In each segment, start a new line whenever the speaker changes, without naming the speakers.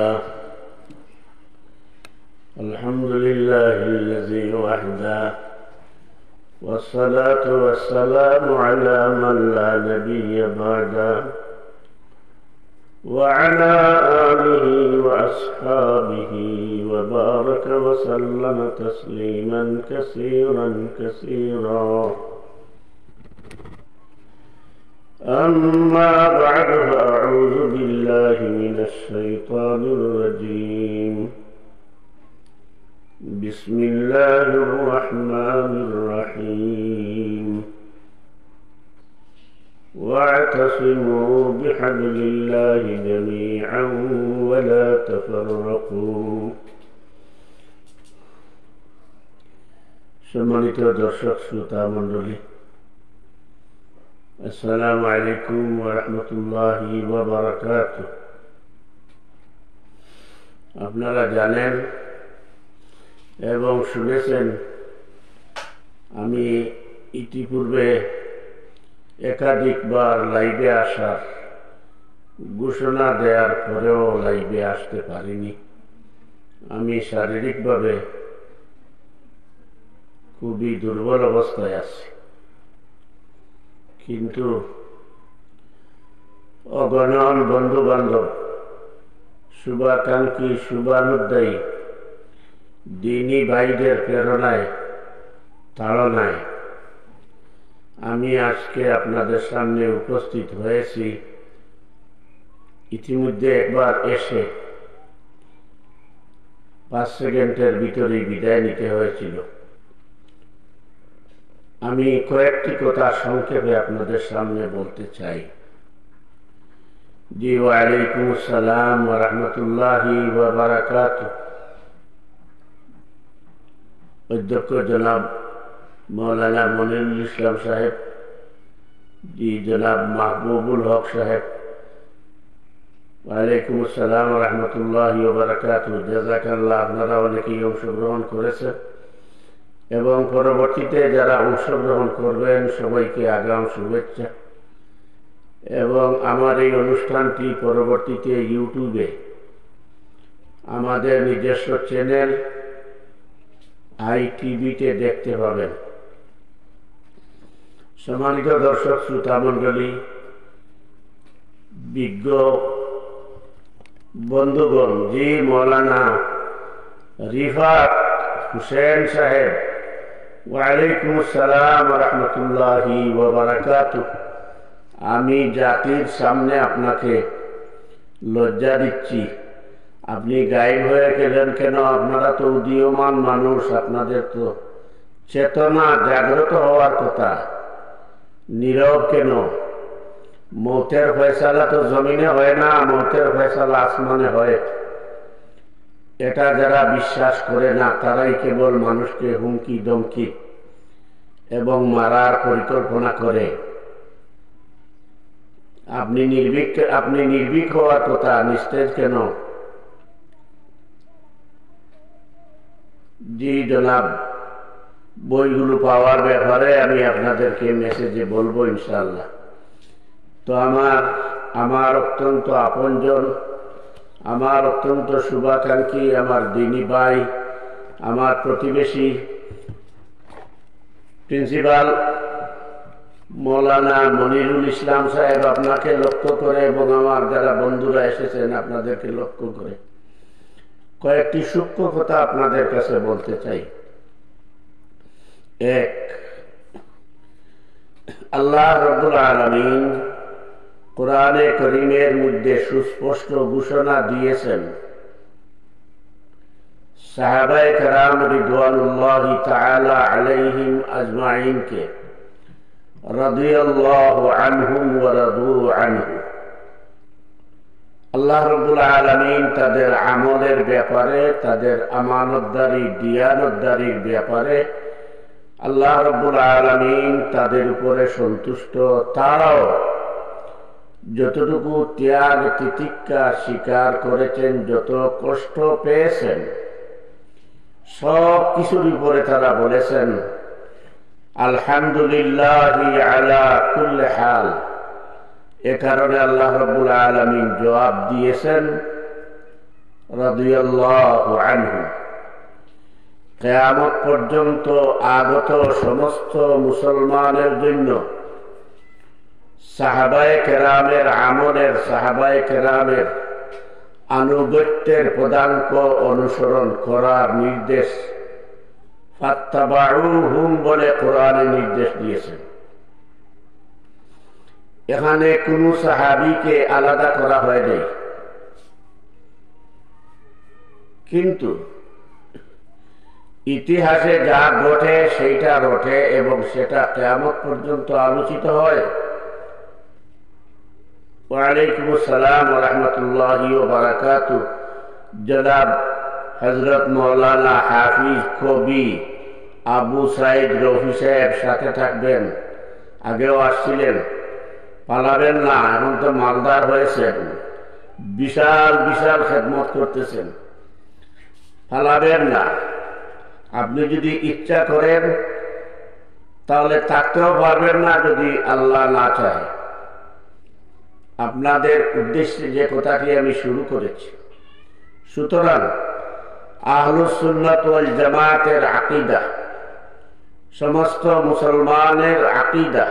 لله الحمد لله الذي وحده والصلاة والسلام على من لا نبي بعده وعلى آله وأصحابه وبارك وسلم تسليما كثيرا كثيرا. أما بعد فأعوذ بالله من الشيطان الرجيم. بسم الله الرحمن الرحيم. واعتصموا بحبل الله جميعا ولا تفرقوا. সম্মানিত দর্শক শ্রোতা মণ্ডলী, আসসালামু আলাইকুম ওয়া রাহমাতুল্লাহি ওয়া বারাকাতুহু। আপনারা জানেন এবং শুনেছেন, আমি ইতিপূর্বে একাধিকবার লাইভে আসার ঘোষণা দেওয়ার পরেও লাইভে আসতে পারিনি। আমি শারীরিকভাবে খুবই দুর্বল অবস্থায় আছি, কিন্তু অগণন বন্ধু বান্ধব, শুভাকাঙ্ক্ষী, শুভানুধ্যায়ী দিনী ভাইদের প্রেরণায়, তাড়নায় আমি আজকে আপনাদের সামনে উপস্থিত হয়েছি। ইতিমধ্যে একবার এসে 5 সেকেন্ডের ভিতরেই বিদায় নিতে হয়েছিল। আমি কয়েকটি কথা সংক্ষেপে আপনাদের সামনে বলতে চাই। জি, ওয়ালাইকুম আসসালাম ওয়া রাহমাতুল্লাহি ওয়া বারাকাতুহু। অধ্যক্ষ জনাব মৌলানা মনিরুল ইসলাম সাহেব, জি জনাব মাহবুবুল হক সাহেব, ওয়ালাইকুম আসসালাম ওয়া রাহমাতুল্লাহি ওয়া বারাকাতুহু। জাযাকাল্লাহ। আপনারা অনেকেই অংশগ্রহণ করেছেন এবং পরবর্তীতে যারা অংশগ্রহণ করবেন সবাইকে আগাম শুভেচ্ছা। এবং আমার এই অনুষ্ঠানটি পরবর্তীতে ইউটিউবে আমাদের নিজস্ব চ্যানেল ITV-তে দেখতে পাবেন। সম্মানিত দর্শক শ্রোতা মণ্ডলী, বিজ্ঞ বন্ধুগণ, জি মৌলানা রিফাত হুসেন সাহেব, ওয়ালাইকুম আসসালাম ওয়া রাহমাতুল্লাহি ওয়া বারাকাতুহু। আমি জাতির সামনে আপনাকে লজ্জা দিচ্ছি, আপনি গায়েব হয়ে গেলেন কেন? আপনারা তো উদীয়মান মানুষ, আপনাদের তো চেতনা জাগ্রত হওয়ার কথা, নীরব কেন? মৌতের ফয়সালা তো জমিনে হয় না, মৌতের ফয়সালা আসমানে হয়। এটা যারা বিশ্বাস করে না তারাই কেবল মানুষকে হুমকি ধমকি এবং মারার পরিকল্পনা করে। আপনি নির্ভীক হওয়ার কথা, নিস্তেজ কেন? জি জনাব, বইগুলো পাওয়ার ব্যাপারে আমি আপনাদেরকে মেসেজে বলবো ইনশাআল্লাহ। তো আমার অত্যন্ত আপনজন, আমার অত্যন্ত শুভাকাঙ্ক্ষী, আমার দিনী ভাই, আমার প্রতিবেশী প্রিন্সিপাল মৌলানা মনিরুল ইসলাম সাহেব আপনাকে লক্ষ্য করে এবং আমার যারা বন্ধুরা এসেছেন আপনাদেরকে লক্ষ্য করে কয়েকটি সূক্ষ্ম কথা আপনাদের কাছে বলতে চাই। এক, আল্লাহ রাব্বুল আলামিন কোরআনে কারীমের মধ্যে সুস্পষ্ট ঘোষণা দিয়েছেন সাহাবায়ে কেরাম রিদওয়ানুল্লাহি তাআলা আলাইহিম আজমাইনকে, রাদিয়াল্লাহু আনহুম ওয়া রাদু আনহু। আল্লাহ রাব্বুল আলামিন তাদের আমলের ব্যাপারে, তাদের আমানতদারি, দিয়ানতদারির ব্যাপারে আল্লাহ রাব্বুল আলামিন তাদের উপরে সন্তুষ্ট। তারাও যতটুকু ত্যাগ তিতিক্ষা স্বীকার করেছেন, যত কষ্ট পেয়েছেন, সব কিছুর উপরে তারা বলেছেন আলহামদুলিল্লাহি আলা কুল্লি হাল। এ কারণে আল্লাহ রাব্বুল আলামিন জবাব দিয়েছেন রাদিয়াল্লাহু আনহু কিয়ামত পর্যন্ত আগত সমস্ত মুসলমানের জন্য সাহাবায়ে কেরামের আমলের, সাহাবায়ে কেরামের আনুগত্যের পদাঙ্ক অনুসরণ করার নির্দেশ ফাত্তাবাউহুম বলে কোরআনে নির্দেশ দিয়েছেন। এখানে কোন সাহাবীকে আলাদা করা হয় নাই, কিন্তু ইতিহাসে যা ঘটে সেইটা ঘটে এবং সেটা কিয়ামত পর্যন্ত আলোচিত হয়। ওয়ালাইকুম আসসালাম ওয়া রাহমাতুল্লাহি ওয়া বারাকাতুহু। জনাব হযরত মাওলানা হাফিজ কবি আবু সাইদ রফি সাহেব সাথে থাকবেন, আগেও আসছিলেন। পালাবেন না, এখন তো মালদার হয়েছেন, বিশাল বিশাল খেদমত করতেছেন, পালাবেন না। আপনি যদি ইচ্ছা করেন তাহলে থাকতেও পারবেন না যদি আল্লাহ না চায়। আপনাদের উদ্দেশ্যে যে কথাটি আমি শুরু করেছি, সুতরাং আহলুস সুন্নাত ওয়াল জামাতের আকীদা, সমস্ত মুসলমানের আকীদা,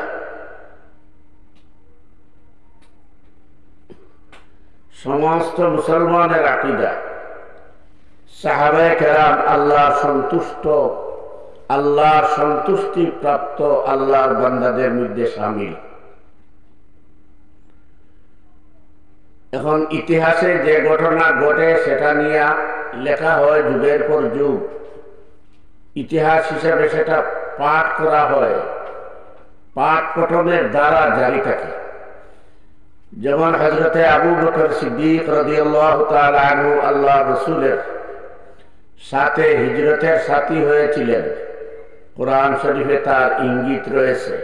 সমস্ত মুসলমানের আকীদা সাহাবায়ে কেরাম আল্লাহ সন্তুষ্ট, আল্লাহ সন্তুষ্টি প্রাপ্ত আল্লাহর বান্দাদের মধ্যে শামিল। এখন ইতিহাসে যে ঘটনা ঘটে সেটা নিয়ে লেখা হয় যুগের পর যুগ, ইতিহাস হিসেবে সেটা পাঠ করা হয়, পাঠ পঠনের দ্বারা জারি থাকে। যেমন হযরতে আবু বকর সিদ্দিক রাদিয়াল্লাহু তাআলা আনহু আল্লাহ রাসূলের সাথে হিজরতের সাথী হয়েছিলেন, কোরআন শরীফে তার ইঙ্গিত রয়েছে,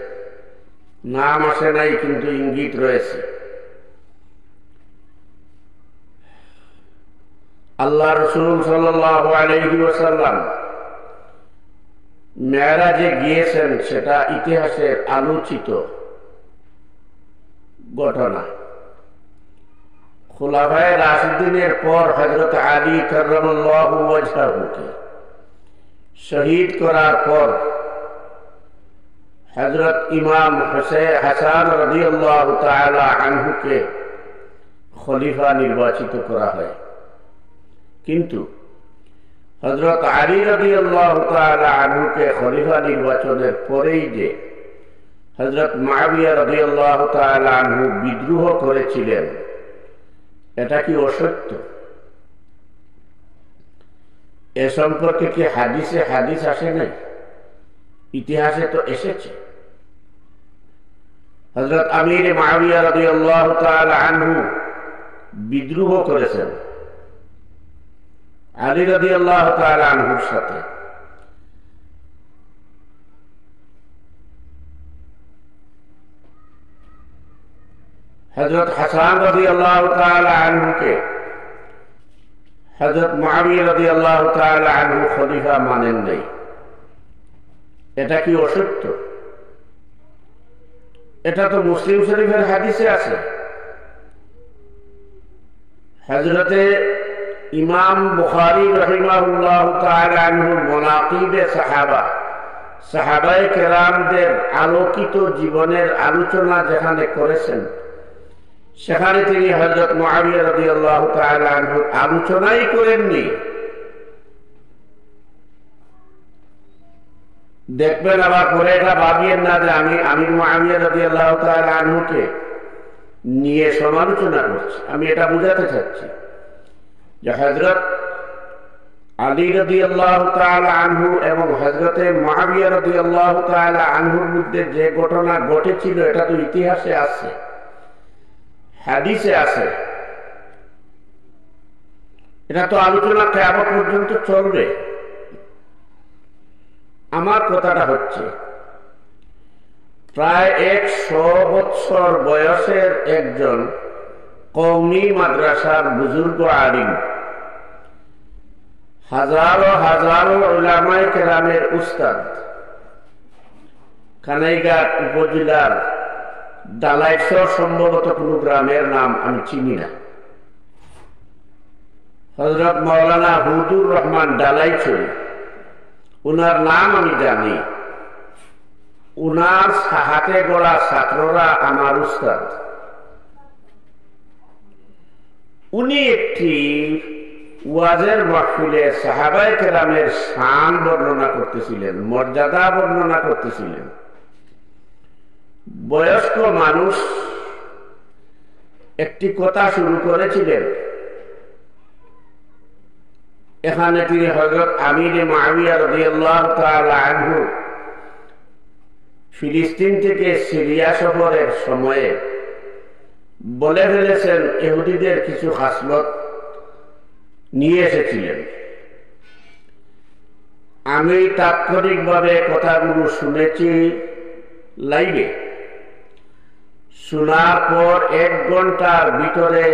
নাম আসে নাই কিন্তু ইঙ্গিত রয়েছে। আল্লাহ রাসূল সাল্লাল্লাহু আলাইহি ওয়াসাল্লাম মেরাজে গিয়েছেন, সেটা ইতিহাসের আলোচিত ঘটনা। খুলাফায়ে রাশিদিনের পর হযরত আলী কাররামাল্লাহু ওয়াজহাহুকে শহীদ করার পর হযরত ইমাম হাসান রাদিয়াল্লাহু তাআলা আনহুকে খলিফা নির্বাচিত করা হয়। কিন্তু হযরত আলী রাদিয়াল্লাহু তাআলা আনহুকে খলিফা নির্বাচনের পরেই যে হযরত মুআবিয়া রাদিয়াল্লাহু তাআলা আনহু বিদ্রোহ করেছিলেন, এটা কি অসত্য? এ সম্পর্কে কি হাদিসে হাদিস আসে নাই? ইতিহাসে তো এসেছে। হযরত আমির মুআবিয়া রাদিয়াল্লাহু তাআলা আনহু বিদ্রোহ করেছেন আলী রাদিয়াল্লাহু তাআলা আনহুর সাথে। হযরত হাসান রাদিয়াল্লাহু তাআলা আনহুকে হযরত মুআবিয়া রাদিয়াল্লাহু তাআলা আনহু খলিফা মানেন নাই, এটা কি অসত্য? এটা তো মুসলিম শরীফের হাদিসে আছে। হযরতে ইমাম বুখারী রাহিমাহুল্লাহু তাআলা আনহুর মুনাকিবে সাহাবা, সাহাবায়ে কেরামদের আলোকিত জীবনের আলোচনা যেখানে করেছেন, সেখানে তিনি হযরত মুআবিয়া রাদিয়াল্লাহু তাআলা আনহুর আলোচনাই করেননি। দেখবেন আবার পরে এটা ভাবিয়েন না যে আমি মুআবিয়া রাদিয়াল্লাহু তাআলা আনহুকে নিয়ে সমালোচনা করছি। আমি এটা বুঝাতে চাচ্ছি যে হযরত আলী রাদিয়াল্লাহু তাআলা আনহু এবং হযরতে মুআবিয়া রাদিয়াল্লাহু তাআলা আনহুর মধ্যে যে ঘটনা ঘটেছিল, এটা তো ইতিহাসে আছে, হাদিসে আছে। এটা তো আলোচনা কিয়ামত পর্যন্ত চলবে। আমার কথাটা হচ্ছে, প্রায় 100 বছর বয়সের একজন কওমি মাদ্রাসার বুজুর্গ আলিম, হাজারো হাজারো উলামায়ে কেরামের উস্তাদ, কানাইঘাট উপজেলার দালাইশ সম্ভবত কোন গ্রামের নাম আমি চিনি না, হযরত মাওলানা হুদুর রহমান ডালাইছড়ি, উনার নাম আমি জানি। উনার হাতে গড়া ছাত্ররা আমার উস্তাদ। উনি একটি ওয়াজের মাহফিলে সাহাবায়ে কেরামের শান বর্ণনা করতেছিলেন, মর্যাদা বর্ণনা করতেছিলেন। বয়স্ক মানুষ একটি কথা শুরু করেছিলেন। এখানে তিনি হযরত আমির মুআবিয়া রাদিয়াল্লাহু তাআলা আনহু ফিলিস্তিন থেকে সিরিয়া সফরের সময়ে বলে ফেলেছেন ইহুদিদের কিছু খাসলত নিয়ে এসেছিলেন। আমি তাৎক্ষণিকভাবে কথাগুলো শুনেছি লাইভে। শোনার পর 1 ঘন্টার ভিতরে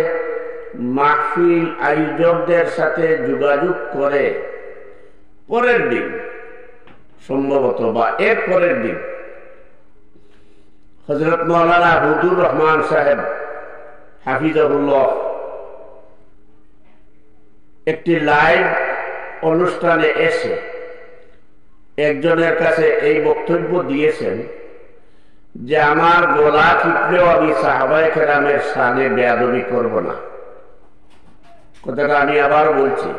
মাহফিল আয়োজকদের সাথে যোগাযোগ করে পরের দিন, সম্ভবত বা এর পরের দিন, হযরত মাওলানা হুদুর রহমান সাহেব হাফিজাহুল্লাহ একটি লাইভ অনুষ্ঠানে এসে একজনের কাছে এই বক্তব্য দিয়েছেন যে আমার গলা টিপলেও আমি সাহাবায়ে কেরামের শানে বেয়াদবি করব না। কথাটা আমি আবার বলছি,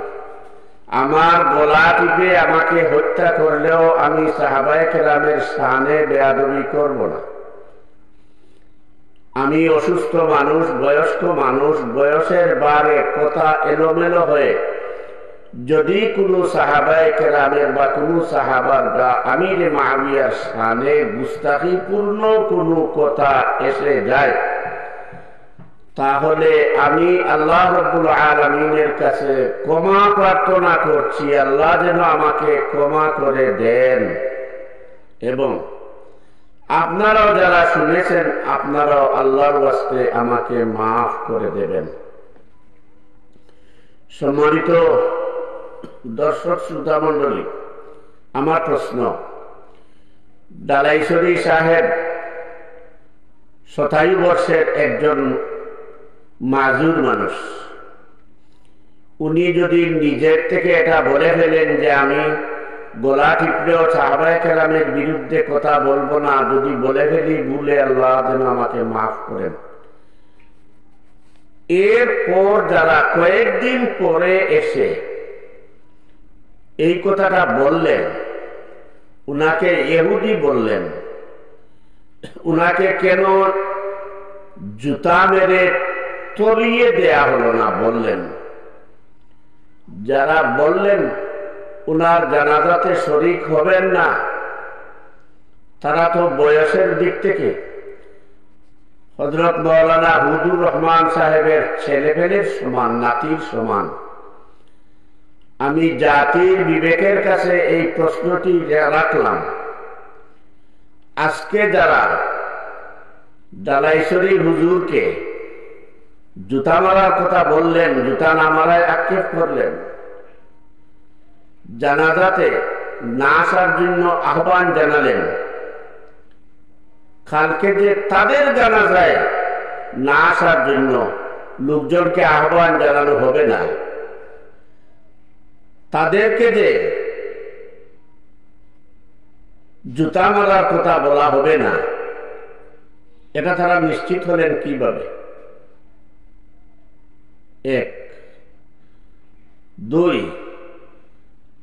আমার গলা টিপে আমাকে হত্যা করলেও আমি সাহাবায়ে কেরামের শানে বেয়াদবি করব না। আমি অসুস্থ মানুষ, বয়স্ক মানুষ, বয়সের বারে কথা এলোমেলো হয়ে যদি কোনো সাহাবায়ে কেরামের বা কোনো সাহাবার বা আমির মুআবিয়ার শানে গুস্তাখিপূর্ণ কোনো কথা এসে যায়, তাহলে আমি আল্লাহ রাব্বুল আলামিনের কাছে ক্ষমা প্রার্থনা করছি, আল্লাহ যেন আমাকে ক্ষমা করে দেন। এবং আপনারাও যারা শুনেছেন, আপনারাও আল্লাহর ওয়াস্তে আমাকে মাফ করে দেবেন। সম্মানিত দর্শক শ্রোতা মণ্ডলী, আমার প্রশ্ন, ডালাইছড়ি সাহেব 27 বর্ষের একজন মাজুর মানুষ। উনি যদি নিজের থেকে এটা বলে ফেলেন যে আমি গলা টিপলেও সাহাবায়ে কেরামের বিরুদ্ধে কথা বলবো না, যদি বলে ফেলি ভুলে, আল্লাহ যেন আমাকে মাফ করেন। এরপর যারা কয়েকদিন পরে এসে এই কথাটা বললেন, উনাকে ইহুদি বললেন, উনাকে কেন জুতা মেরে তলিয়ে দেয়া হলো না বললেন। যারা বললেন উনার জানাজাতে শরীক হবেন না, তারা তো বয়সের দিক থেকে হযরত মাওলানা হুদুর রহমান সাহেবের ছেলেপেলের সমান, নাতির সমান। আমি জাতির বিবেকের কাছে এই প্রশ্নটি রাখলাম। আজকে যারা ডালাইছড়ি হুজুরকে জুতা মারার কথা বললেন, জুতা না মারায় আক্ষেপ করলেন, জানাজাতে না আসার জন্য আহ্বান জানালেন, কালকে যে তাদের জানাজায় না আসার জন্য লোকজনকে আহ্বান জানানো হবে না, তাদেরকে যে জুতা মারার কথা বলা হবে না, এটা তারা নিশ্চিত হলেন কিভাবে? 1, 2,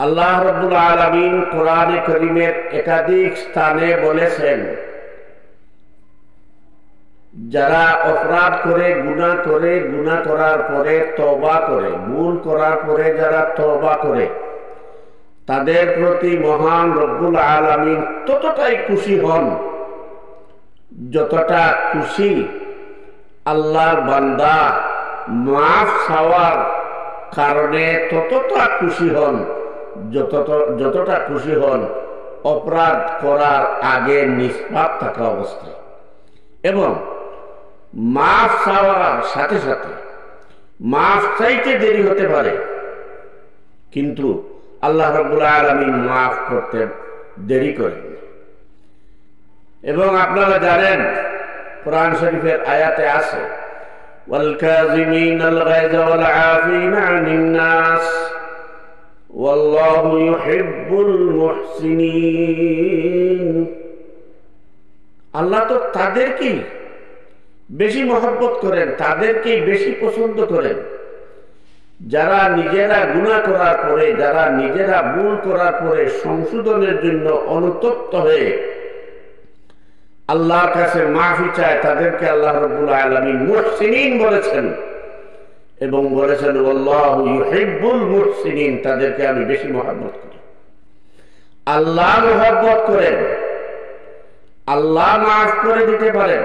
আল্লাহ রাব্বুল আলামিন কোরআনে কারীমের একাধিক স্থানে বলেছেন, যারা অপরাধ করে, গুনাহ করার পরে তওবা করে, ভুল করার পরে যারা তওবা করে, তাদের প্রতি মহান রব্বুল আলামিন ততটাই খুশি হন যতটা খুশি আল্লাহর বান্দা মাফ চাওয়ার কারণে ততটা খুশি হন যতটা খুশি হন অপরাধ করার আগে নিষ্পাপ থাকা অবস্থায়। এবং মাফ চাওয়ার সাথে সাথে মাফ চাইতে দেরি হতে পারে, কিন্তু আল্লাহ রাব্বুল আলামিন মাফ করতে দেরি করেন। এবং আপনারা জানেন কোরআন শরীফের আয়াতে আছে, والكاظمين الغيظ والعافين عن الناس والله يحب المحسنين। আল্লাহ তো তাদেরকেই বেশি মহব্বত করেন, তাদেরকেই বেশি পছন্দ করেন যারা নিজেরা গুনাহ করার পরে, যারা নিজেরা ভুল করার পরে সংশোধনের জন্য অনুতপ্ত হয়ে আল্লাহর কাছে মাফি চায়, তাদেরকে আল্লাহ রাব্বুল আলামিন মুহসিনিন বলেছেন এবং বলেছেন আল্লাহু ইউহিব্বুল মুহসিনিন, তাদেরকে আমি বেশি মহব্বত করি। আল্লাহ মহব্বত করেন, আল্লাহ মাফ করে দিতে পারেন,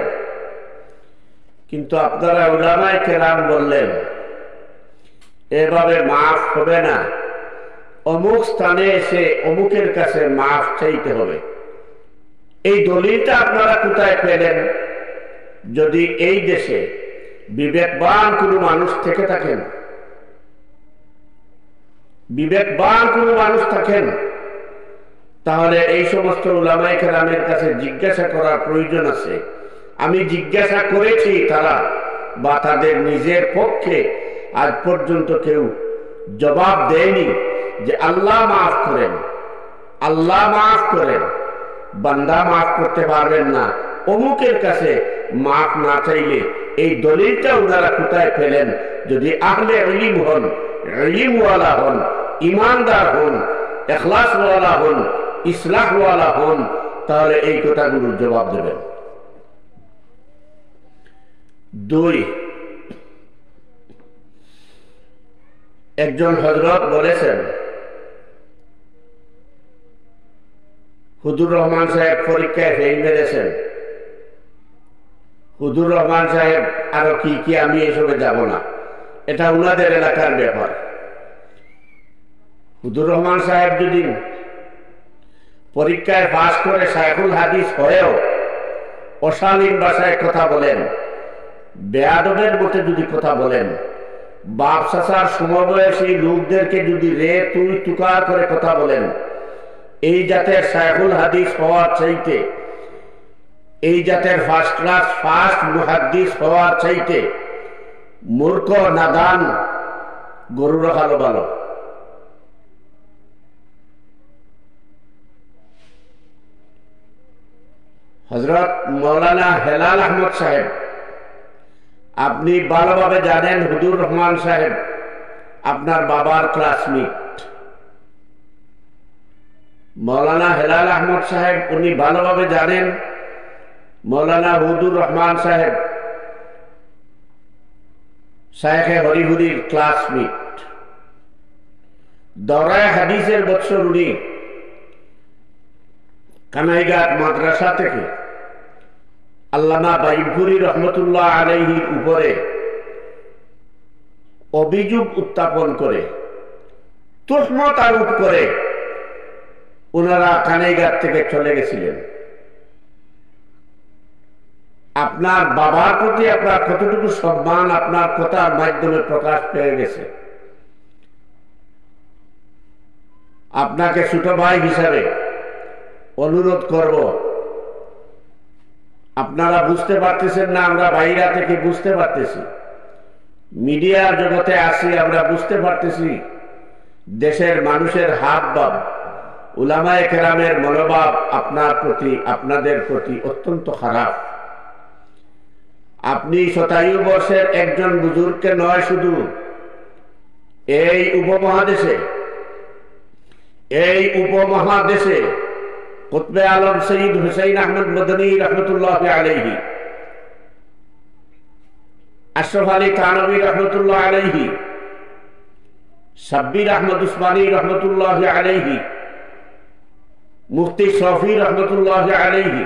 কিন্তু আপনারা উলামায়ে কেরাম বললেন এভাবে মাফ হবে না, অমুক স্থানে এসে অমুকের কাছে মাফ চাইতে হবে। এই দলিলটা আপনারা কোথায় পেলেন? যদি এই দেশে বিবেকবান কোন মানুষ থেকে থাকেন, বিবেকবান কোন মানুষ থাকেন, তাহলে এই সমস্ত উলামায়ে কেরামের কাছে জিজ্ঞাসা করার প্রয়োজন আছে। আমি জিজ্ঞাসা করেছি, তারা বা তাদের নিজের পক্ষে আজ পর্যন্ত কেউ জবাব দেয়নি যে আল্লাহ মাফ করেন, আল্লাহ মাফ করেন, বান্দা মাফ করতে পারবেন না, অমুকের কাছে মাফ না চাইলে। এই দলিলটা ওনারা কোথায় পেলেন? যদি আহলে ইলম হন, ইলমওয়ালা হন, ইমানদার হন, ইখলাসওয়ালা হন, ইসলাহওয়ালা হন, তাহলে এই কথাগুলোর জবাব দেবেন। দুই, একজন হযরত বলেছেন, হুজুর রহমান সাহেব পরীক্ষায় ফেল মেরেছেন। হুজুর রহমান সাহেব আরো কি কি, আমি এসবে যাব না, এটা উনাদের এলাকার ব্যাপার। হুজুর রহমান সাহেব যদি পরীক্ষায় পাস করে শায়খুল হাদিস হয়েও অশালীন ভাষায় কথা বলেন, বেয়াদবের মতো যদি কথা বলেন, বাপ চাচার সমবয়সী লোকদেরকে যদি রে তুই তুকার করে কথা বলেন, এই জাতের শায়খুল হাদিস হওয়ার চাইতে, এই জাতের ফার্স্ট ক্লাস ফার্স্ট মুহাদ্দিস হওয়ার চাইতে মূর্খ নাদান গরু রাখালো ভালো। হযরত মাওলানা হেলাল আহমদ সাহেব, আপনি ভালোভাবে জানেন হুজুর রহমান সাহেব আপনার বাবার ক্লাসমেট। মাওলানা হেলাল আহমদ সাহেব উনি ভালোভাবে জানেন মাওলানা হুজুর রহমান সাহেব শায়েখে হরিহুরির ক্লাসমেট। দরায় হাদিসের বৎসর উনি কানাইঘাট মাদ্রাসা থেকে আল্লামা বাইবুরি রহমতুল্লাহ আলাইহির উপরে অভিযোগ উত্থাপন করে, তুহমত আরোপ করে ওনারা কানাইঘাট থেকে চলে গেছিলেন। আপনার বাবার প্রতি আপনার কতটুকু সম্মান আপনার কথার মাধ্যমে প্রকাশ পেয়ে গেছে। আপনাকে ছোট ভাই হিসাবে অনুরোধ করব, আপনারা বুঝতে পারতেছেন না, আমরা বাইরে থেকে বুঝতে পারতেছি, মিডিয়ার জগতে আসি, আমরা বুঝতে পারতেছি দেশের মানুষের হাব ভাব, উলামায়ে কেরামের মনোভাব আপনার প্রতি, আপনাদের প্রতি অত্যন্ত খারাপ। আপনি 27 বর্ষের একজন বুজুর্গকে নয়, শুধু এই উপমহাদেশে কুতবে আলম সৈয়দ হুসাইন আহমদ মদনী রহমতুল্লাহ আলাইহি, আশরাফ আলী থানভী রহমতুল্লাহ আলাইহি, সাব্বির আহমদ উসমানী রহমতুল্লাহ আলাইহি, মুফতি শফি রহমতুল্লাহ আলাইহি,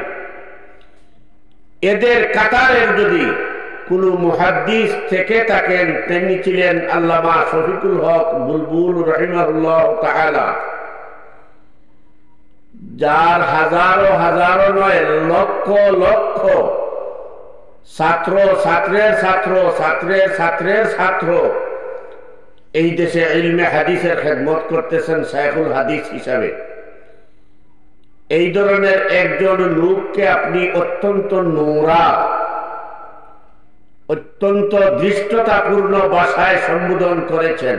এদের কাতারের যদি কোন মুহাদ্দিস থেকে থাকেন তিনি ছিলেন আল্লামা শফিকুল হক বুলবুল রাহিমাহুল্লাহ তাআলা, যার হাজারো হাজারো নয় লক্ষ লক্ষ ছাত্র ছাত্রের ছাত্র ছাত্রের ছাত্রের ছাত্র এই দেশে ইলমে হাদিসের খেদমত করতেছেন শায়খুল হাদিস হিসাবে। এই ধরনের একজন লোককে আপনি অত্যন্ত নোংরা, অত্যন্ত দৃষ্টতাপূর্ণ ভাষায় সম্বোধন করেছেন।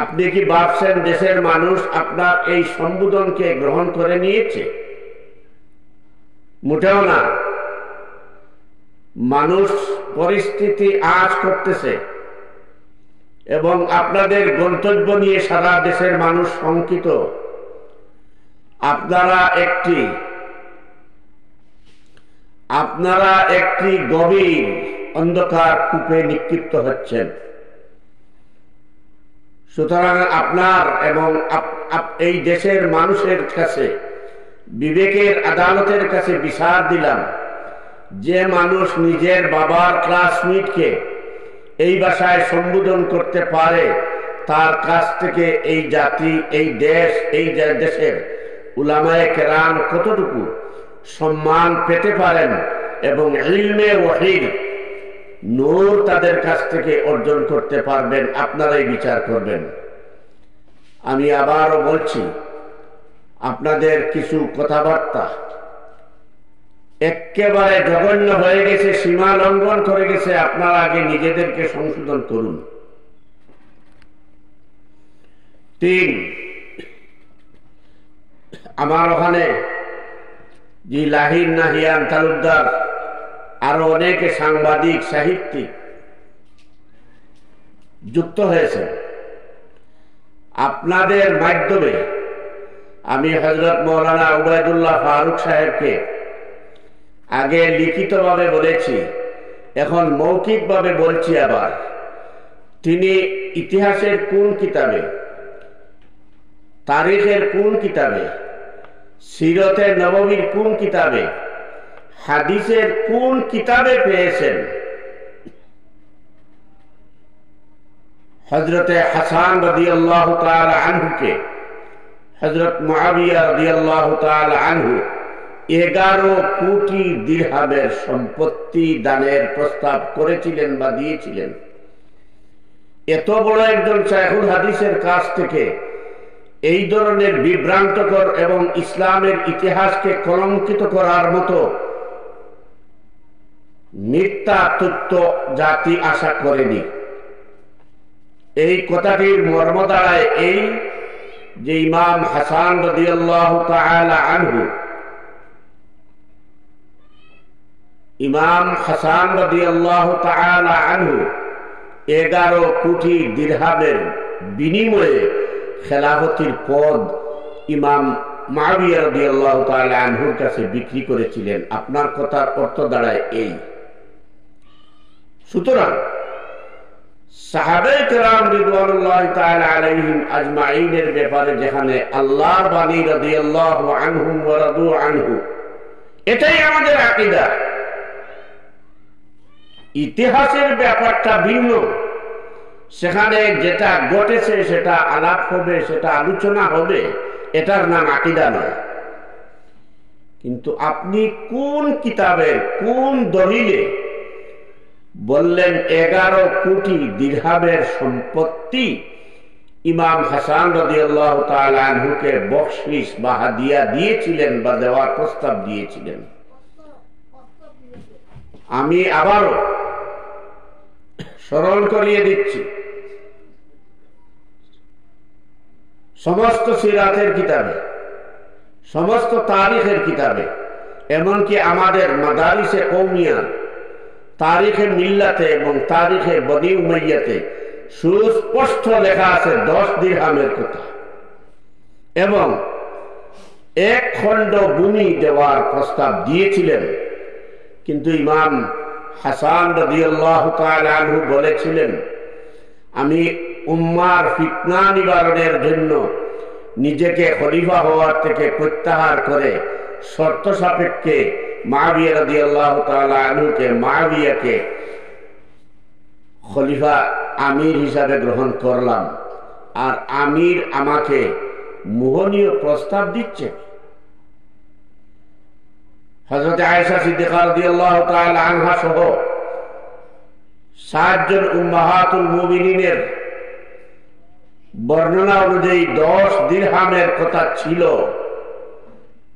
আপনি কি ভাবছেন দেশের মানুষ আপনার এই সম্বোধনকে গ্রহণ করে নিয়েছে? মোটেও না। মানুষ পরিস্থিতি আঁচ করতেছে এবং আপনাদের গন্তব্য নিয়ে সারা দেশের মানুষ শঙ্কিত। আপনারা একটি গভীর অন্ধকার কূপে নিক্ষিপ্ত হচ্ছেন। সুতরাং আপনার এবং এই দেশের মানুষের কাছে, বিবেকের আদালতের কাছে বিচার দিলাম, যে মানুষ নিজের বাবার ক্লাসমেটকে এই ভাষায় সম্বোধন করতে পারে, তার কাছ থেকে এই জাতি, এই দেশ, এই দেশের উলামায়ে কেরাম কতটুকু সম্মান পেতে পারেন এবং ইলমে ওয়াহির নূর তাদের কাছ থেকে অর্জন করতে পারবেন, আপনারাই বিচার করবেন। আমি আবারও বলছি, আপনাদের কিছু কথাবার্তা একেবারে জঘন্য হয়ে গেছে, সীমা লঙ্ঘন করে গেছে। আপনারা আগে নিজেদেরকে সংশোধন করুন। 3, আমার ওখানে জি লাহির নাহিয়ান তালুকদার, আরো অনেকে সাংবাদিক, সাহিত্যিক যুক্ত হয়েছে। আপনাদের মাধ্যমে আমি হযরত মাওলানা উবাইদুল্লাহ ফারুক সাহেবকে আগে লিখিতভাবে বলেছি, এখন মৌখিকভাবে বলছি আবার। তিনি ইতিহাসের কোন কিতাবে, তারিখের কোন কিতাবে, সিরতে নববীর কোন কিতাবে, হাদিসের কোন কিতাবে পেয়েছেন হযরতে হাসান রাদিয়াল্লাহু তাআলা আনহুকে হযরত মুআবিয়া রাদিয়াল্লাহু তাআলা আনহু 11 কোটি দিরহামের সম্পত্তি দানের প্রস্তাব করেছিলেন বা দিয়েছিলেন? এত বড় একজন শায়খুল হাদিসের কাছ থেকে এই ধরনের বিভ্রান্তকর এবং ইসলামের ইতিহাসকে কলঙ্কিত করার মতো মিথ্যা তথ্য জাতি আশা করেনি। এই কথাটির মর্ম দাঁড়ায় এই যে ইমাম হাসান রাদিয়াল্লাহু তাআলা আনহু, ইমাম হাসান রাদিয়াল্লাহু তাআলা আনহু 11 কোটি দিরহামের বিনিময়ে খেলাফতির পদ ইমাম মুআবিয়া রাদিয়াল্লাহু তাআলা আনহুর কাছে বিক্রি করেছিলেন। আপনার কথার অর্থ দাঁড়ায় এই। সুতরাং সাহাবায়ে কেরাম রিদওয়ানুল্লাহি তাআলা আলাইহিম আজমাইনের ব্যাপারে যেখানে আল্লাহর বাণী রাদিয়াল্লাহু আনহুম ওয়া রাদু আনহু, এটাই আমাদের আকীদা। ইতিহাসের ব্যাপারটা ভিন্ন, সেখানে যেটা ঘটেছে সেটা আলাপ হবে, সেটা আলোচনা হবে, এটার নাম আকীদা নয়। কিন্তু আপনি কোন কিতাবের কোন দলিলে বললেন 11 কোটি দিরহামের সম্পত্তি ইমাম হাসান রাদিয়াল্লাহু তাআলা আনহুকে বখশিশ বা হাদিয়া দিয়েছিলেন বা দেওয়ার প্রস্তাব দিয়েছিলেন? আমি আবারও স্মরণ করিয়ে দিচ্ছি, সমস্ত সিরাতের কিতাবে, সমস্ত তারিখের কিতাবে, এমনকি আমাদের মাদারিসে কওমিয়া, তারিখে মিল্লাতে এবং তারিখে বনি উমাইয়াতে সুস্পষ্ট লেখা আছে 10 দিরহামের কথা এবং 1 খণ্ড ভূমি দেওয়ার প্রস্তাব দিয়েছিলেন। কিন্তু ইমাম হাসান রাদিয়াল্লাহু তাআলা আনহু বলেছিলেন, আমি উম্মার ফিতনা নিবারণের জন্য নিজেকে খলিফা হওয়ার থেকে প্রত্যাহার করে শর্ত সাপেক্ষে মুআবিয়া রাদিয়াল্লাহু তাআলা আনহুকে, মুআবিয়াকে খলিফা আমির হিসাবে গ্রহণ করলাম। আর আমির আমাকে মোহনীয় প্রস্তাব দিচ্ছে। হযরত আয়েশা সিদ্দিকা রাদিয়াল্লাহু তাআলা আনহা সহ 7 জন উম্মাহাতুল মুমিনিনের বর্ণনা অনুযায়ী 10 দিরহামের কথা ছিল।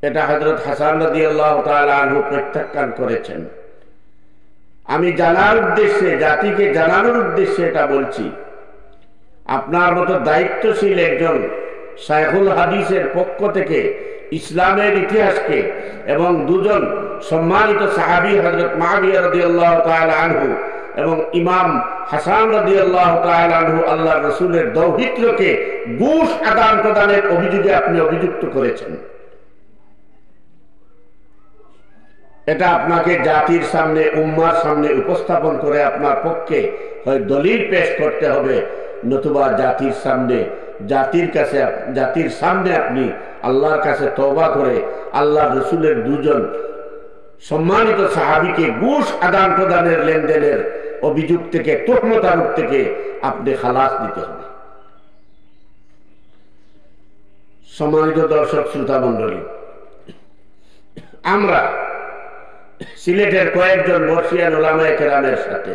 এটা হযরত হাসান রাদিয়াল্লাহু তাআলা আনহু প্রত্যাখ্যান করেছেন। আমি জানার উদ্দেশ্যে, জাতিকে জানানোর উদ্দেশ্যে এটা বলছি। আপনার মতো দায়িত্বশীল একজন শায়খুল হাদিসের পক্ষ থেকে ইসলামের ইতিহাসকে এবং দুজন সম্মানিত সাহাবী হযরত মুআবিয়া রাদিয়াল্লাহু তাআলা আনহু এবং ইমাম হাসান রাদিয়াল্লাহু তাআলা আনহু আল্লাহর রাসূলের দৌহিত্রকে ঘুষ আদান প্রদানের অভিযোগে আপনি অভিযুক্ত করেছেন। এটা আপনাকে জাতির সামনে, উম্মার সামনে উপস্থাপন করে আপনার পক্ষে হয় দলিল পেশ করতে হবে, নতুবা জাতির সামনে, জাতির সামনে আপনি আল্লাহর কাছে তওবা করে আল্লাহর রাসূলের দুজন সম্মানিত সাহাবীকে ঘুষ আদান প্রদানের লেনদেনের অভিযোগ থেকে, তুহমত আরোপ থেকে আপনি খালাস দিতে হবে। সম্মানিত দর্শক শ্রোতা মণ্ডলী, আমরা সিলেটের কয়েকজন বর্ষিয়ান উলামায়ে কেরামের সাথে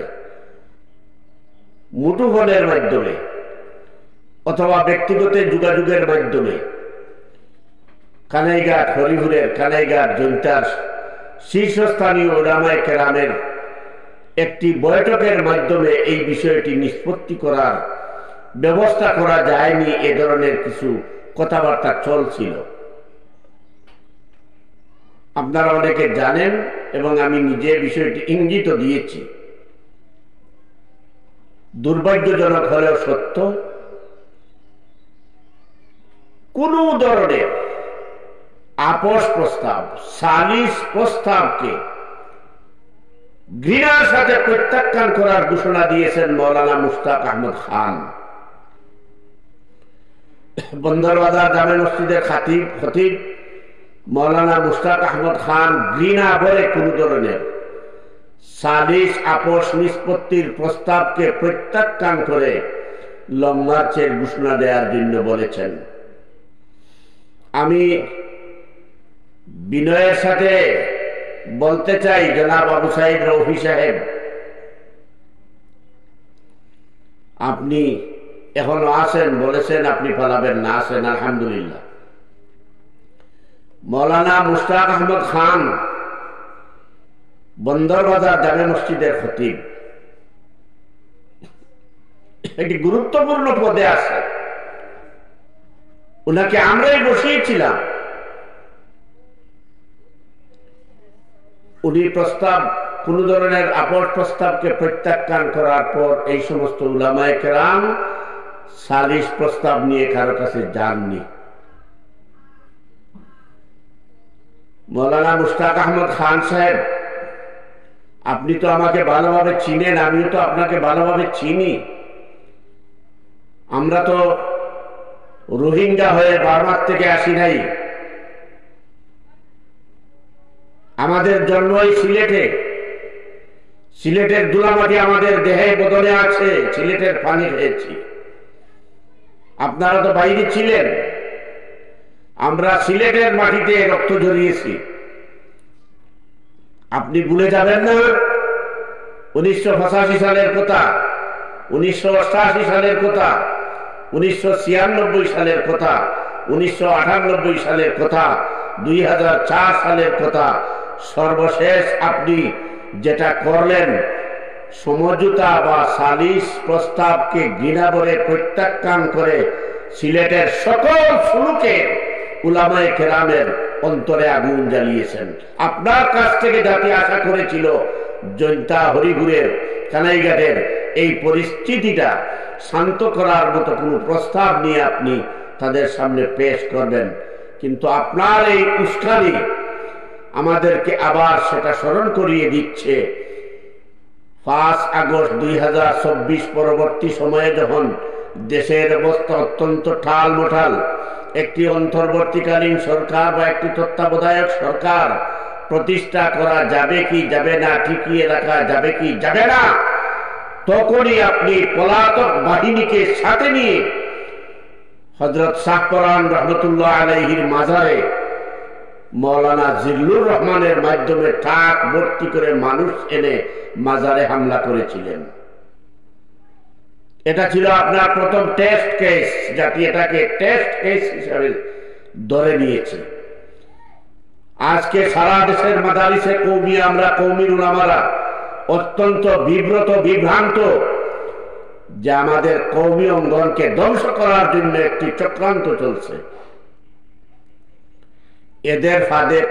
মুঠোফোনের মাধ্যমে অথবা ব্যক্তিগত যোগাযোগের মাধ্যমে কানাইঘাট, হরিপুরের কানাইঘাট জৈন্তার শীর্ষস্থানীয় উলামায়ে কেরামের একটি বৈঠকের মাধ্যমে এই বিষয়টি নিষ্পত্তি করার ব্যবস্থা করা যায়নি, এ ধরনের কিছু কথাবার্তা চলছিল। আপনারা অনেকে জানেন এবং আমি নিজে বিষয়টি ইঙ্গিত দিয়েছি। দুর্ভাগ্যজনক হলেও সত্য, কোন ধরনের আপোষ প্রস্তাব, সালিশ প্রস্তাবকে ঘৃণার সাথে প্রত্যাখ্যান করার ঘোষণা দিয়েছেন মৌলানা মুশতাক আহমদ খান। বন্দরবাজার জামে মসজিদের খতিব মৌলানা মুশতাক আহমদ খান ঘৃণা ভরে কোন ধরনের সালিশ, আপোষ নিষ্পত্তির প্রস্তাবকে প্রত্যাখ্যান করে লং মার্চের ঘোষণা দেওয়ার জন্য বলেছেন। আমি বিনয়ের সাথে বলতে চাই, জনাব আবু সাইদ রৌফি সাহেব, আপনি এখনো আছেন, বলেছেন আপনি পালাবেন না, আছেন, আলহামদুলিল্লাহ। মৌলানা মুশতাক আহমদ খান বন্দরবাজার জামে মসজিদের খতিব, একটি গুরুত্বপূর্ণ পদে আছে। উনাকে আমরাই বসিয়েছিলাম। উনি প্রস্তাব, কোন ধরনের আপোষ প্রস্তাবকে প্রত্যাখ্যান করার পর এই সমস্ত উলামায়ে কেরাম সালিশ প্রস্তাব নিয়ে কারো কাছে যাননি। মৌলানা মুশতাক আহমদ খান সাহেব, আপনি তো আমাকে ভালোভাবে চিনেন, আমিও তো আপনাকে ভালোভাবে চিনি। আমরা তো রোহিঙ্গা হয়ে বার্মার থেকে আসি নাই। আমাদের জন্মই সিলেটে। সিলেটের ধুলামাটি আমাদের দেহে বদলে আছে, সিলেটের পানি খেয়েছি। আপনারা তো বাইরে ছিলেন, আমরা সিলেটের মাটিতে রক্ত ঝরিয়েছি। আপনি ভুলে যাবেন না 1985 সালের কথা, 1988 সালের কথা, 1996 সালের কথা, 1998 সালের কথা, 2004 সালের কথা। সর্বশেষ আপনি যেটা করলেন, সমঝোতা বা সালিশ প্রস্তাবকে ঘৃণা করে প্রত্যাখ্যান করে সিলেটের সকল সুলুকে উলামায়ে কেরামের অন্তরে আগুন জ্বালিয়েছেন। আপনার কাছ থেকে জাতি আশা করেছিল জৈন্তা, হরিপুরের, কানাইঘাটের এই পরিস্থিতিটা শান্ত করার মতো কোনো প্রস্তাব নিয়ে আপনি তাদের সামনে পেশ করবেন, কিন্তু আপনার এই উস্কানি আমাদেরকে আবার সেটা স্মরণ করিয়ে দিচ্ছে। 5 আগস্ট 2024 পরবর্তী সময়ে যখন দেশের অবস্থা অত্যন্ত ঠালমঠাল, একটি অন্তর্বর্তীকালীন সরকার বা একটি তত্ত্বাবধায়ক সরকার প্রতিষ্ঠা করা যাবে কি যাবে না, টিকিয়ে রাখা যাবে কি যাবে না, তখনই আপনি পলাতক বাহিনীকে সাথে নিয়ে হযরত শাহপরান রহমতুল্লাহ আলাইহির মাজারে মৌলানা জিল্লুর রহমানের মাধ্যমে ট্রাক ভর্তি করে মানুষ এনে মাজারে হামলা করেছিলেন। এটা ছিল আপনার প্রথম টেস্ট কেস, জাতি এটাকে টেস্ট কেস হিসাবে ধরে নিয়েছে। আজকে সারা দেশের মাদারিসে কওমি, আমরা কওমির উলামারা অত্যন্ত বিব্রত বিভ্রান্ত যে আমাদের কওমি অঙ্গনকে ধ্বংস করার জন্য একটি চক্রান্ত চলছে। এদের ফাঁদে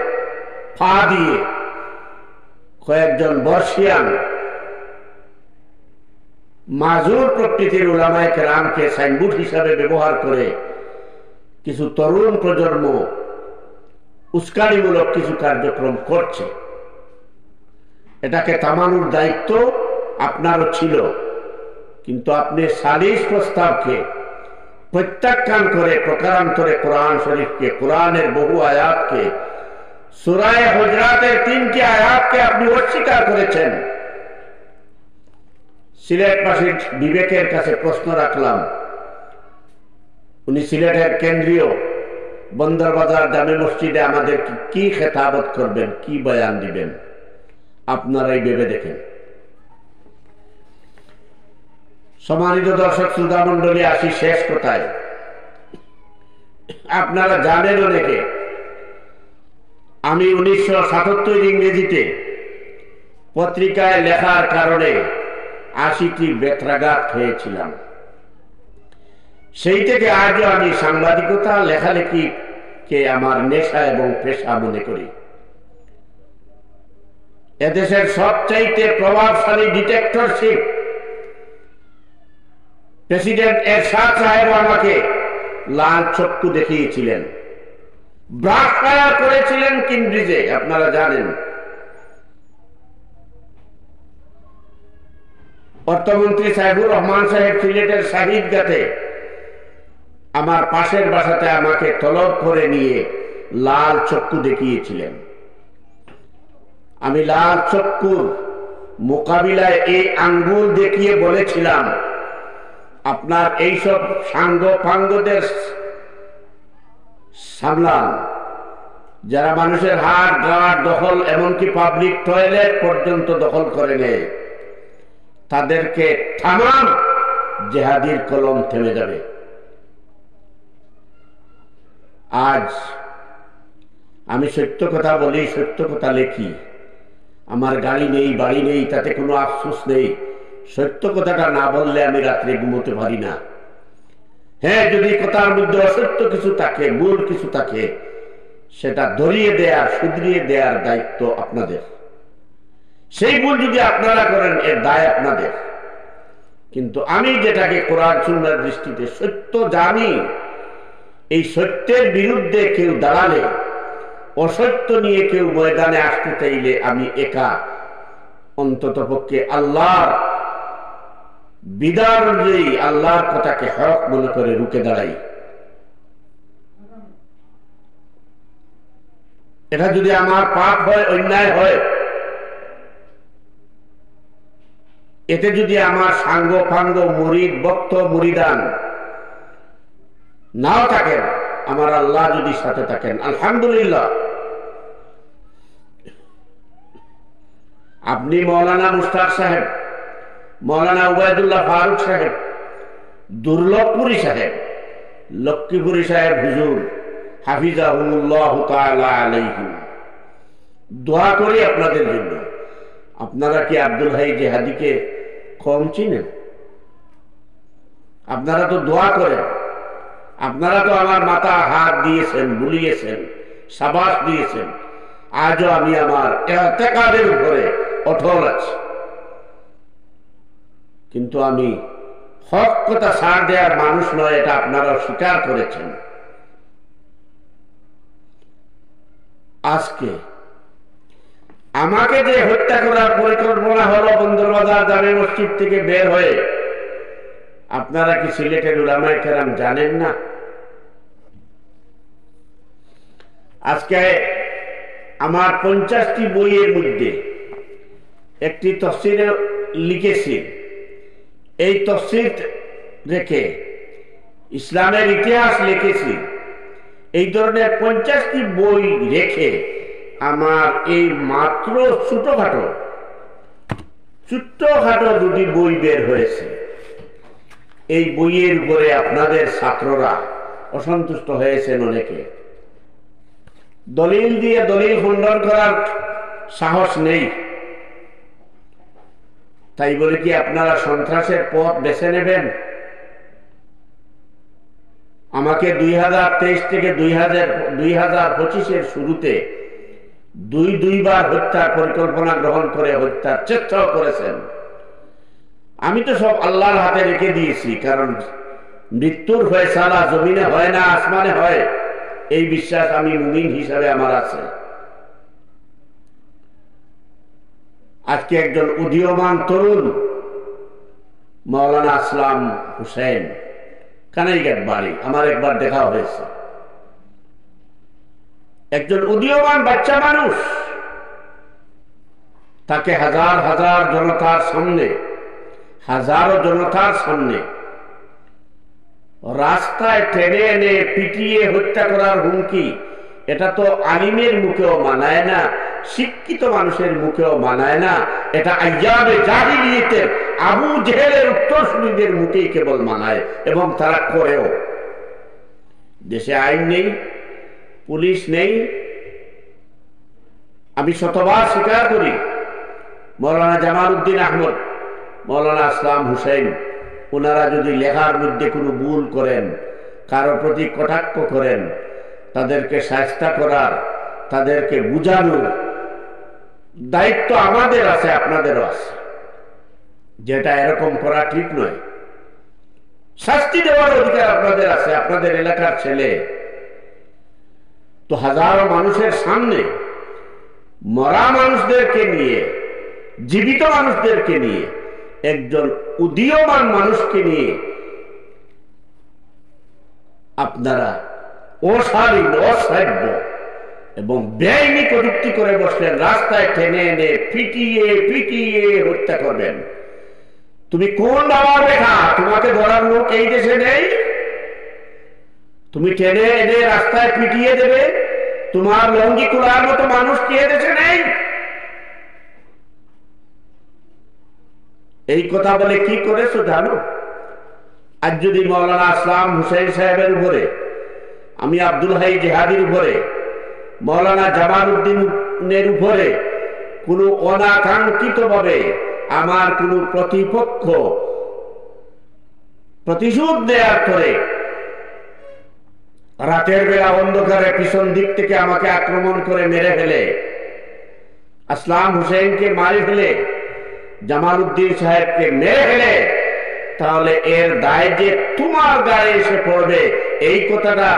পা দিয়ে কয়েকজন বর্ষিয়ান মাজুর প্রকৃতির উলামায়ে কেরামকে সাইনবোর্ড হিসাবে ব্যবহার করে কিছু তরুণ প্রজন্ম উস্কানিমূলক কিছু কার্যক্রম করছে। এটাকে থামানোর দায়িত্ব আপনারও ছিল, কিন্তু আপনি সালিস প্রস্তাবকে প্রত্যাখ্যান করে প্রকারান্তরে কোরআন শরীফকে, কোরআনের বহু আয়াতকে, সূরা হুজরাতের 3টি আয়াতকে আপনি অস্বীকার করেছেন। সিলেটবাসী বিবেকের কাছে প্রশ্ন রাখলাম, উনি সিলেটের কেন্দ্রীয় বন্দরবাজার জামে মসজিদে আমাদের কি খেতাবত করবেন, কি বয়ান দিবেন, আপনারাই ভেবে দেখেন। সম্মানিত দর্শক শ্রোতা মন্ডলী, আসি শেষ কথায়। আপনারা জানেন অনেকে, আমি 1977 ইংরেজিতে পত্রিকায় লেখার কারণে 80টি বেত্রাঘাত খেয়েছিলাম। সেই থেকে আজও আমি সাংবাদিকতা লেখালেখিকে আমার নেশা এবং পেশা মনে করি। এদেশের সবচাইতে প্রভাবশালী ডিটেক্টরশিপ প্রেসিডেন্ট এরশাদ সাহেব আমাকে লাল চক্ষু দেখিয়েছিলেন, ব্রাশ ফায়ার করেছিলেন কেমব্রিজে, আপনারা জানেন। অর্থমন্ত্রী সাহেবুর রহমান সাহেব সিলেটের শাহিদগাতে আমার পাশের বাসাতে আমাকে তলব করে নিয়ে লাল চক্ষু দেখিয়েছিলেন। আমি লাল চক্ষুর মোকাবিলায় এই আঙ্গুল দেখিয়ে বলেছিলাম, আপনার এইসব সাঙ্গ পাঙ্গদের সামলান, যারা মানুষের হাট গাঁট দখল, এমনকি পাবলিক টয়লেট পর্যন্ত দখল করে নেয়, তাদেরকে থামান, জেহাদির কলম থেমে যাবে। আজ আমি সত্য কথা বলি, সত্য কথা লেখি। আমার গাড়ি নেই, বাড়ি নেই, তাতে কোনো আফসোস নেই। সত্য কথাটা না বললে আমি রাত্রে ঘুমোতে পারি না। হ্যাঁ, যদি কথার মধ্যে অসত্য কিছু থাকে, ভুল কিছু থাকে, সেটা ধরিয়ে দেয়ার, শুধরিয়ে দেওয়ার দায়িত্ব আপনাদের। সেই ভুল যদি আপনারা করেন, এর দায় আপনাদের। কিন্তু আমি যেটাকে কোরআন সুন্নাহর দৃষ্টিতে সত্য জানি, এই সত্যের বিরুদ্ধে কেউ দাঁড়ালে, অসত্য নিয়ে কেউ ময়দানে আসতে চাইলে, আমি একা অন্ততপক্ষে আল্লাহর বিধান অনুযায়ী আল্লাহর কথাকে হক মনে করে রুখে দাঁড়াই। এটা যদি আমার পাপ হয়, অন্যায় হয়, এতে যদি আমার সাঙ্গ ফাঙ্গ, মুরিদ ভক্ত মুরিদান নাও থাকেন, আমার আল্লাহ যদি সাথে থাকেন, আলহামদুলিল্লাহ। আপনি মৌলানা মুশতাক সাহেব, মৌলানা উবায়দুল্লাহ ফারুক সাহেব, দুর্লভপুরী সাহেব, লক্ষ্মীপুরী সাহেব হুজুর হাফিজাহুমুল্লাহু তাআলা আলাইহিম, দোয়া করি আপনাদের জন্য। আপনারা কি আব্দুল হাই জেহাদিকে কম চিনেন? আপনারা তো দোয়া করেন, আপনারা তো আমার মাথা হাত দিয়েছেন, বুলিয়েছেন, সাবাস দিয়েছেন। আজও আমি আমার ইতিকাদের উপরে অটল আছি। কিন্তু আমি হক কথা ছাড় দেওয়ার মানুষ নয়, এটা আপনারা স্বীকার করেছেন। আজকে আমাকে যে হত্যা করার পরিকল্পনা হলো বন্দরবাজার জামে মসজিদ থেকে বের হয়ে, আপনারা কি সিলেটের উলামায়ে কেরাম জানেন না? আজকে আমার 50টি বইয়ের মধ্যে একটি তফসিরে লিখেছি। এই তফসির রেখে ইসলামের ইতিহাস লিখেছি। এই ধরনের 50টি বই রেখে আমার এই মাত্র ছোট্টখাটো দুটি বই বের হয়েছে। এই বইয়ের উপরে আপনাদের ছাত্ররা অসন্তুষ্ট হয়েছেন অনেকে। দলিল দিয়ে দলিল খণ্ডন করার সাহস নেই। তাই বলে কি আপনারা সন্ত্রাসের পথ বেছে নেবেন? আমাকে 2023 থেকে 2025-এর শুরুতে দুইবার হত্যার পরিকল্পনা গ্রহণ করে হত্যার চেষ্টাও করেছেন। আমি তো সব আল্লাহর হাতে রেখে দিয়েছি, কারণ মৃত্যুর ফয়সালা জমিনে হয় না, আসমানে হয়, এই বিশ্বাস আমি মুমিন হিসাবে আমার আছে। আজকে একজন উদীয়মান তরুণ মাওলানা আসলাম হুসেন, কানাইঘাট বাড়ি, আমার একবার দেখা হয়েছে। একজন উদীয়মান বাচ্চা মানুষ, তাকে হাজার হাজার জনতার সামনে, হাজারো জনতার সামনে রাস্তায় টেনে এনে পিটিয়ে হত্যা করার হুমকি, এটা তো আলিমের মুখেও মানায় না, শিক্ষিত মানুষের মুখেও মানায় না, এটা আইয়াবে জাহিলিয়াতের আবু জেহেলের উত্তরসূরিদের মুখেই কেবল মানায়, এবং তারা করেও। দেশে আইন নেই, পুলিশ নেই। আমি শতবার স্বীকার করি, মৌলানা জামাল উদ্দিন আহমদ, মৌলানা আসলাম হুসেন, ওনারা যদি লেখার মধ্যে কোনো ভুল করেন, কারো প্রতি কটাক্ষ করেন, তাদেরকে শায়েস্তা করার, তাদেরকে বুঝানোর দায়িত্ব আমাদের আছে, আপনাদেরও আছে। যেটা এরকম করা ঠিক নয়, শাস্তি দেওয়ার অধিকার আপনাদের আছে। আপনাদের এলাকার ছেলে তো হাজারো মানুষের সামনে মরা মানুষদেরকে নিয়ে, জীবিত মানুষদেরকে নিয়ে, একজন উদীয়মান মানুষকে নিয়ে আপনারা অশালীন, অশ্রাব্য এবং বেআইনি কটূক্তি করে বসলেন, রাস্তায় টেনে এনে পিটিয়ে পিটিয়ে হত্যা করবেন। তুমি কোন বাবার বেটা? তোমাকে ধরার লোক এই দেশে নেই? তুমি টেনে এনে রাস্তায় পিটিয়ে দেবে? তোমার লঙ্গি কুলার মতো মানুষ কি দেশে নেই? এই কথা বলে কি করেছো জানো? আজ যদি মৌলানা আসলাম হুসেন সাহেবের উপরে, আমি আব্দুল হাই জিহাদির উপরে, মৌলানা জামাল উদ্দিনের উপরে কোনো অনাকাঙ্ক্ষিত ভাবে আমার কোনো প্রতিপক্ষ প্রতিশোধ দেওয়ার করে রাতের বেলা অন্ধকারে পিছন দিক থেকে আমাকে আক্রমণ করে মেরে ফেলে, আসলাম হুসেনকে মারি ফেলে, জামাল উদ্দিন সাহেবকে মেরে ফেলে, তাহলে এর দায় যে তোমার গায়ে এসে পড়বে, এই কথাটা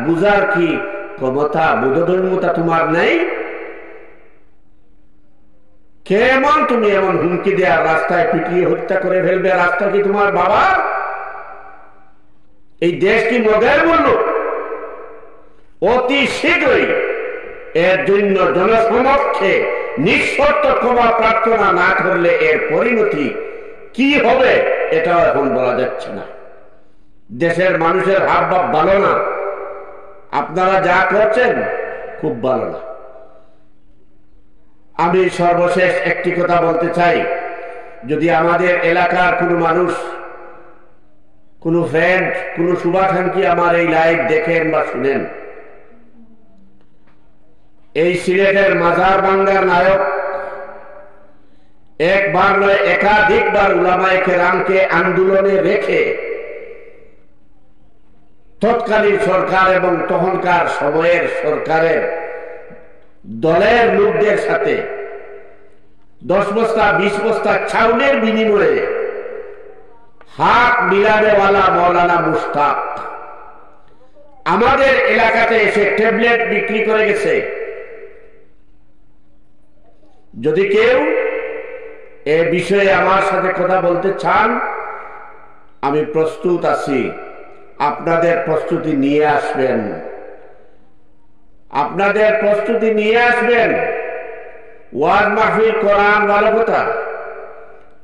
বুঝার কি ক্ষমতা, বোধগম্যতা তোমার নেই? কেমন তুমি এমন হুমকি দেওয়ার, রাস্তায় পিটিয়ে হত্যা করে ফেলবে? রাস্তা কি তোমার বাবা? এই দেশ কি মগের বলল? অতি শীঘ্রই এর জন্য জনসমক্ষে নিঃশর্ত ক্ষমা প্রার্থনা না করলে এর পরিণতি কি হবে এটাও এখন বলা যাচ্ছে না। দেশের মানুষের হাবভাব ভালো না, আপনারা যা করছেন খুব ভালো না। আমি সর্বশেষ একটি কথা বলতে চাই, যদি আমাদের এলাকার কোনো মানুষ, কোনো ফ্রেন্ড, কোনো শুভাকাঙ্ক্ষী আমার এই লাইভ দেখেন বা শুনেন, এই সিলেটের মাজার ভাঙ্গার নায়ক একবার নয় একাধিকবার উলামায়ে কেরামকে আন্দোলনে রেখে তৎকালীন সরকার এবং তখনকার সময়ের সরকারের দলের লোকদের সাথে 10 বস্তা 20 বস্তা চাউলের বিনিময়ে হাত মিলানেওয়ালা মৌলানা মুশতাক আমাদের এলাকাতে এসে ট্যাবলেট বিক্রি করে গেছে। যদি কেউ এ বিষয়ে আমার সাথে কথা বলতে চান, আমি প্রস্তুত আছি। আপনাদের প্রস্তুতি নিয়ে আসবেন, আপনাদের প্রস্তুতি নিয়ে আসবেন। ওয়াজ মাহফিল কোরআন ভালো কথা,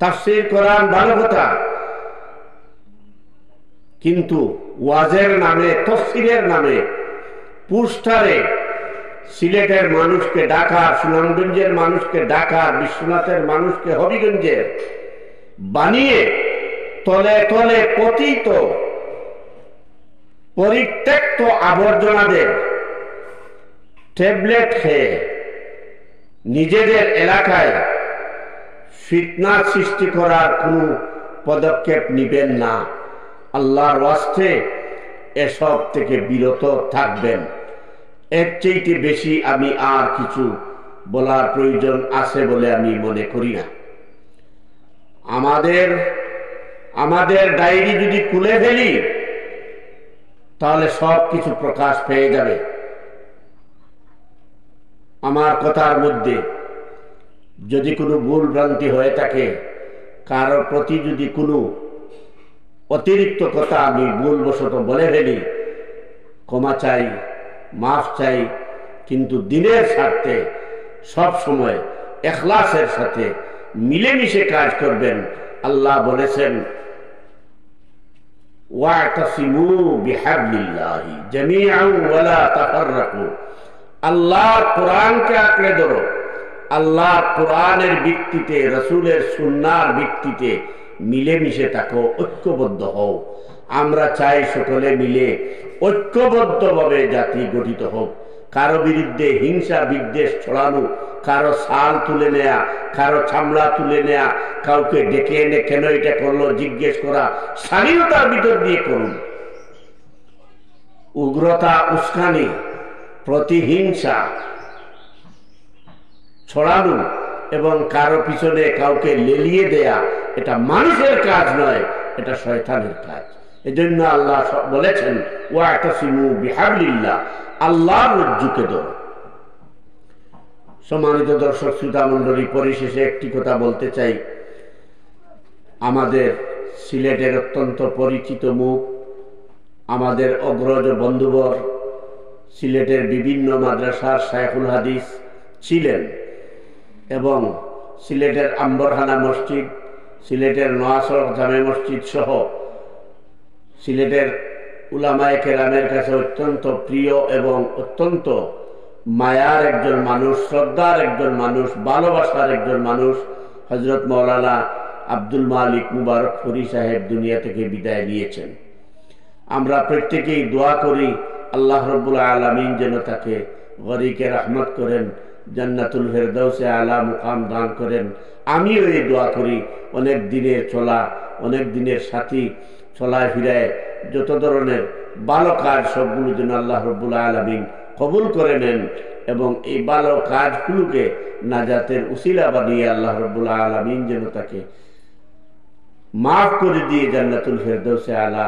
তাফসীর কোরআন ভালো কথা, কিন্তু ওয়াজের নামে, তাফসীরের নামে পোস্টারে সিলেটের মানুষকে ঢাকা, সুনামগঞ্জের মানুষকে ঢাকা, বিশ্বনাথের মানুষকে হবিগঞ্জের বানিয়ে তলে তলে পতিত পরিত্যক্ত আবর্জনাদের ট্যাবলেট খেয়ে নিজেদের এলাকায় ফিতনা সৃষ্টি করার কোনো পদক্ষেপ নিবেন না। আল্লাহর ওয়াস্তে এসব থেকে বিরত থাকবেন। এর চাইতে বেশি আমি আর কিছু বলার প্রয়োজন আছে বলে আমি মনে করি না। আমাদের ডায়েরি যদি খুলে ফেলি তাহলে সব কিছু প্রকাশ পেয়ে যাবে। আমার কথার মধ্যে যদি কোনো ভুল ভ্রান্তি হয়ে থাকে, কারোর প্রতি যদি কোনো অতিরিক্ত কথা আমি ভুলবশত বলে ফেলি, ক্ষমা চাই, মাফ চাই। কিন্তু দিনের স্বার্থে সব সময় ইখলাসের সাথে মিলেমিশে কাজ করবেন। আল্লাহ বলেছেন, ওয়া'তাসিমু বিহাবলিল্লাহি জামিআন ওয়া লা তাফাররাকু। আল্লাহর কোরআনকে আঁকড়ে ধরো। আল্লাহর কোরআনের ভিত্তিতে, রাসূলের সুন্নাহর ভিত্তিতে মিলেমিশে থাকো, ঐক্যবদ্ধ হও। আমরা চাই সকলে মিলে ঐক্যবদ্ধভাবে জাতি গঠিত হোক। কারো বিরুদ্ধে হিংসা বিদ্বেষ ছড়ানো, কারো ছাল তুলে নেয়া, কারো চামড়া তুলে নেয়া, কাউকে ডেকে এনে কেন এটা করলো জিজ্ঞেস করা, স্বাধীনতার ভিতর দিয়ে করুন। উগ্রতা, উস্কানি, প্রতিহিংসা ছড়ানো এবং কারো পিছনে কাউকে লেলিয়ে দেয়া, এটা মানুষের কাজ নয়, এটা শয়তানের কাজ। এজন্য আল্লাহ বলেছেন, ওয়া'তাসিমু বিহাবলিল্লাহ, আল্লাহর রজ্জুকে ধরো। সম্মানিত দর্শক শ্রোতা মণ্ডলী, পরিশেষে একটি কথা বলতে চাই। আমাদের সিলেটের অত্যন্ত পরিচিত মুখ, আমাদের অগ্রজ বন্ধুবর, সিলেটের বিভিন্ন মাদ্রাসার শায়খুল হাদিস ছিলেন এবং সিলেটের আম্বরখানা মসজিদ, সিলেটের নোয়াসড়ক জামে মসজিদ সহ সিলেটের উলামায়ে কেরামের কাছে অত্যন্ত প্রিয় এবং অত্যন্ত মায়ার একজন মানুষ, শ্রদ্ধার একজন মানুষ, ভালোবাসার একজন মানুষ হযরত মাওলানা আব্দুল মালিক মুবারকপুরী সাহেব দুনিয়া থেকে বিদায় নিয়েছেন। আমরা প্রত্যেকেই দোয়া করি আল্লাহ রাব্বুল আলামিন যেন তাকে গরিকে রহমত করেন, জান্নাতুল ফেরদাউসে আলা মুকাম দান করেন। আমিও এই দোয়া করি, অনেক দিনের চলা, অনেক দিনের সাথী, চলায় ফিরায় যত ধরনের ভালো কাজ সবগুলো যেন আল্লাহ রাব্বুল আলামিন কবুল করে নেন এবং এই ভালো কাজগুলোকে নাজাতের উসিলা বানিয়ে আল্লাহ রাব্বুল আলামিন যেন তাকে মাফ করে দিয়ে জান্নাতুল ফেরদাউসে আলা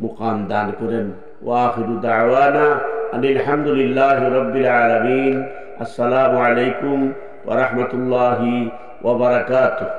মুকাম দান করেন। ওয়া আখিরু দাওয়ানা আনিল হামদুলিল্লাহি রাব্বিল আলামিন। আসসালামু আলাইকুম ওয়া রাহমাতুল্লাহি ওয়া বারাকাতুহু।